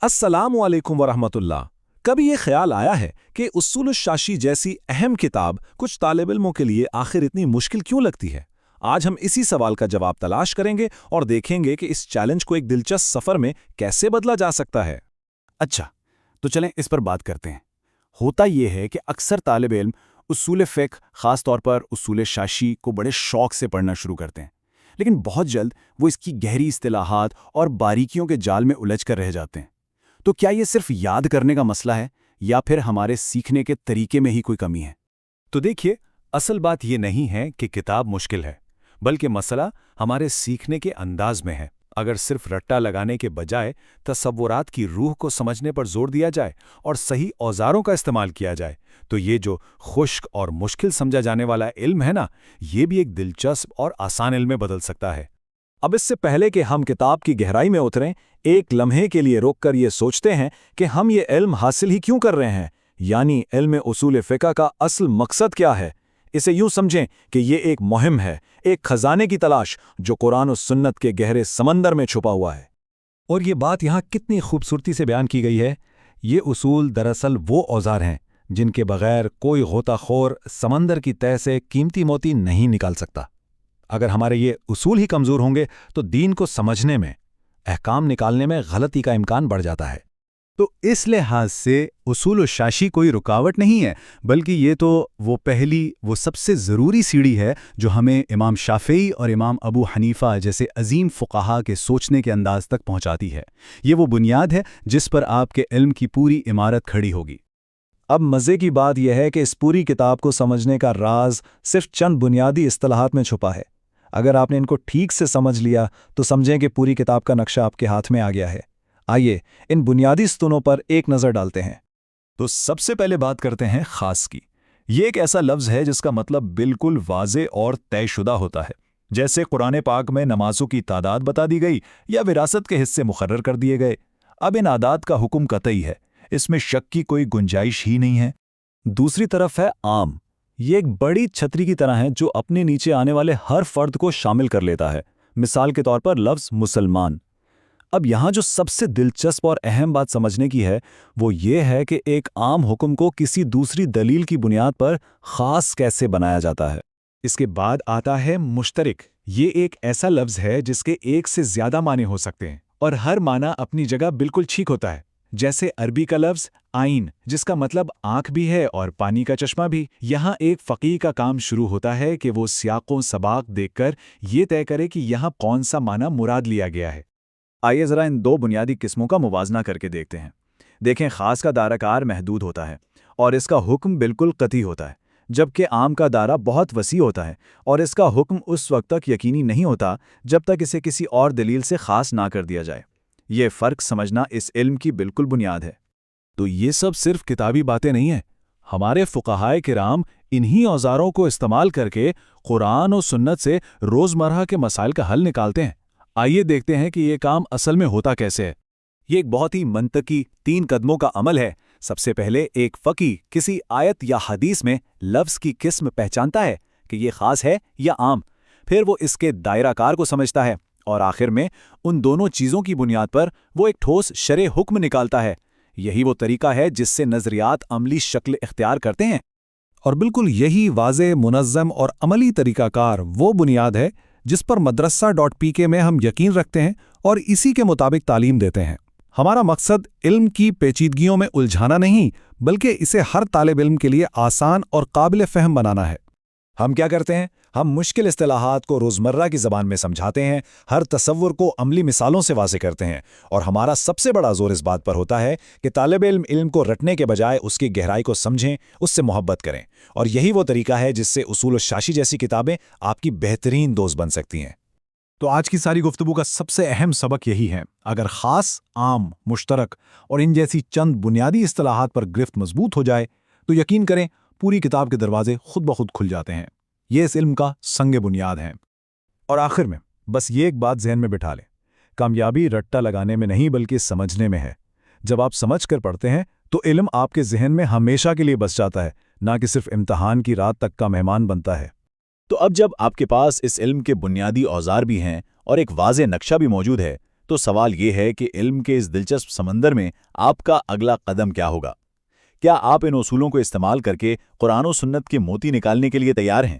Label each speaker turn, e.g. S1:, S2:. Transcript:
S1: अस्सलाम वालेकुम वरहमतुल्लाह। कभी ये ख्याल आया है कि उसूल शाशी जैसी अहम किताब कुछ तालिब इल्मों के लिए आखिर इतनी मुश्किल क्यों लगती है? आज हम इसी सवाल का जवाब तलाश करेंगे और देखेंगे कि इस चैलेंज को एक दिलचस्प सफर में कैसे बदला जा सकता है।
S2: अच्छा, तो चलें इस पर बात करते हैं। होता यह है कि अक्सर तालिब इल्म उसूल फ़िक़्ह, ख़ास तौर पर उसूल शाशी को बड़े शौक़ से पढ़ना शुरू करते हैं, लेकिन बहुत जल्द वो इसकी गहरी इस्तिलाहात और बारीकियों के जाल में उलझ कर रह जाते हैं। तो क्या ये सिर्फ याद करने का मसला है या फिर हमारे सीखने के तरीके में ही कोई कमी है?
S1: तो देखिए, असल बात ये नहीं है कि किताब मुश्किल है, बल्कि मसला हमारे सीखने के अंदाज में है। अगर सिर्फ रट्टा लगाने के बजाय तसव्वुरात की रूह को समझने पर जोर दिया जाए और सही औजारों का इस्तेमाल किया जाए, तो ये जो खुश्क और मुश्किल समझा जाने वाला इल्म है ना, ये भी एक दिलचस्प और आसान इल्म में बदल सकता है। अब इससे पहले कि हम किताब की गहराई में उतरें, एक लम्हे के लिए रोककर ये सोचते हैं कि हम ये इल्म हासिल ही क्यों कर रहे हैं, यानी इल्म उसूल फ़िक़्ह का असल मकसद क्या है। इसे यूं समझें कि ये एक मुहिम है, एक खजाने की तलाश जो कुरान और सुन्नत के गहरे समंदर में छुपा हुआ है। और ये बात यहाँ कितनी खूबसूरती से बयान की गई है। ये उसूल दरअसल वो औजार हैं जिनके बगैर कोई गोताखोर समंदर की तह से कीमती मोती नहीं निकाल सकता। अगर हमारे ये उसूल ही कमज़ोर होंगे तो दीन को समझने में, अहकाम निकालने में गलती का इम्कान बढ़ जाता है।
S2: तो इस लिहाज से उसूल शाशी कोई रुकावट नहीं है, बल्कि ये तो वो सबसे ज़रूरी सीढ़ी है जो हमें इमाम शाफ़िई और इमाम अबू हनीफ़ा जैसे अजीम फ़ुक़हा के सोचने के अंदाज़ तक पहुँचाती है। ये वो बुनियाद है जिस पर आपके इल्म की पूरी इमारत खड़ी होगी।
S1: अब मज़े की बात यह है कि इस पूरी किताब को समझने का राज सिर्फ चंद बुनियादी इस्तिलाहात में छुपा है। अगर आपने इनको ठीक से समझ लिया तो समझें कि पूरी किताब का नक्शा आपके हाथ में आ गया है। आइए इन बुनियादी स्तूनों पर एक नज़र डालते हैं। तो सबसे पहले बात करते हैं ख़ास की। ये एक ऐसा लफ्ज़ है जिसका मतलब बिल्कुल वाज़े और तयशुदा होता है। जैसे कुरान पाक में नमाज़ों की तादाद बता दी गई या विरासत के हिस्से मुकर्रर कर दिए गए। अब इन आदात का हुक्म कतई है, इसमें शक की कोई गुंजाइश ही नहीं है। दूसरी तरफ है आम। ये एक बड़ी छतरी की तरह है जो अपने नीचे आने वाले हर फर्द को शामिल कर लेता है। मिसाल के तौर पर लफ्ज़ मुसलमान। अब यहाँ जो सबसे दिलचस्प और अहम बात समझने की है वो ये है कि एक आम हुक्म को किसी दूसरी दलील की बुनियाद पर ख़ास कैसे बनाया जाता है। इसके बाद आता है मुश्तरक। ये एक ऐसा लफ्ज़ है जिसके एक से ज़्यादा माने हो सकते हैं और हर माना अपनी जगह बिल्कुल ठीक होता है। जैसे अरबी का लफ्ज़ आइन, जिसका मतलब आँख भी है और पानी का चश्मा भी। यहाँ एक फ़क़ीह का काम शुरू होता है कि वो सियाक़ों सबाक़ देखकर ये तय करे कि यहाँ कौन सा माना मुराद लिया गया है। आइए ज़रा इन दो बुनियादी किस्मों का मुवाज़ना करके देखते हैं। देखें, ख़ास का दायराकार महदूद होता है और इसका हुक्म बिल्कुल कतई होता है, जबकि आम का दायरा बहुत वसी होता है और इसका हुक्म उस वक्त तक यकीनी नहीं होता जब तक इसे किसी और दलील से ख़ास ना कर दिया जाए। ये फ़र्क समझना इस इल्म की बिल्कुल बुनियाद है। तो ये सब सिर्फ किताबी बातें नहीं हैं। हमारे फ़ुक़हाए किराम इन्हीं औज़ारों को इस्तेमाल करके कुरान और सुन्नत से रोज़मर्रा के मसाइल का हल निकालते हैं। आइए देखते हैं कि ये काम असल में होता कैसे है। ये एक बहुत ही मंतकी 3 कदमों का अमल है। सबसे पहले एक फ़क़ीह किसी आयत या हदीस में लफ्ज़ की किस्म पहचानता है कि ये ख़ास है या आम। फिर वो इसके दायराकार को समझता है और आखिर में उन दोनों चीज़ों की बुनियाद पर वो एक ठोस शरई हुक्म निकालता है। यही वो तरीका है जिससे नज़रियात अमली शक्ल इख्तियार करते हैं। और बिल्कुल यही वाज़े, मुनज़्ज़म और अमली तरीक़ाकार वो बुनियाद है जिस पर madrasa.pk में हम यकीन रखते हैं और इसी के मुताबिक तालीम देते हैं। हमारा मकसद इल्म की पेचीदगियों में उलझाना नहीं, बल्कि इसे हर तालिब इल्म के लिए आसान और काबिल फ़हम बनाना है। हम क्या करते हैं? हम मुश्किल इस्तिलाहात को रोज़मर्रा की ज़बान में समझाते हैं, हर तसव्वुर को अमली मिसालों से वाज़े करते हैं और हमारा सबसे बड़ा ज़ोर इस बात पर होता है कि तालिब इल्म इल्म को रटने के बजाय उसकी गहराई को समझें, उससे मोहब्बत करें। और यही वो तरीका है जिससे उसूल शाशी जैसी किताबें आपकी बेहतरीन दोस्त बन सकती हैं। तो आज की सारी गुफ्तगू का सबसे अहम सबक यही है, अगर ख़ास, आम, मुश्तरक और इन जैसी चंद बुनियादी इस्तिलाहात पर गिरफ्त मजबूत हो जाए तो यकीन करें पूरी किताब के दरवाजे खुद ब खुद खुल जाते हैं। ये इस इल्म का संग बुनियाद है। और आखिर में बस ये एक बात ज़हन में बिठा लें, कामयाबी रट्टा लगाने में नहीं बल्कि समझने में है। जब आप समझ कर पढ़ते हैं तो इल्म आपके जहन में हमेशा के लिए बस जाता है, ना कि सिर्फ इम्तहान की रात तक का मेहमान बनता है। तो अब जब आपके पास इस इल्म के बुनियादी औजार भी हैं और एक वाज़े नक्शा भी मौजूद है,
S3: تو سوال یہ ہے کہ علم کے اس دلچسپ سمندر میں آپ کا اگلا قدم کیا ہوگا؟ کیا آپ ان اصولوں کو استعمال کر کے قرآن و سنت کے موتی نکالنے کے لیے تیار ہیں؟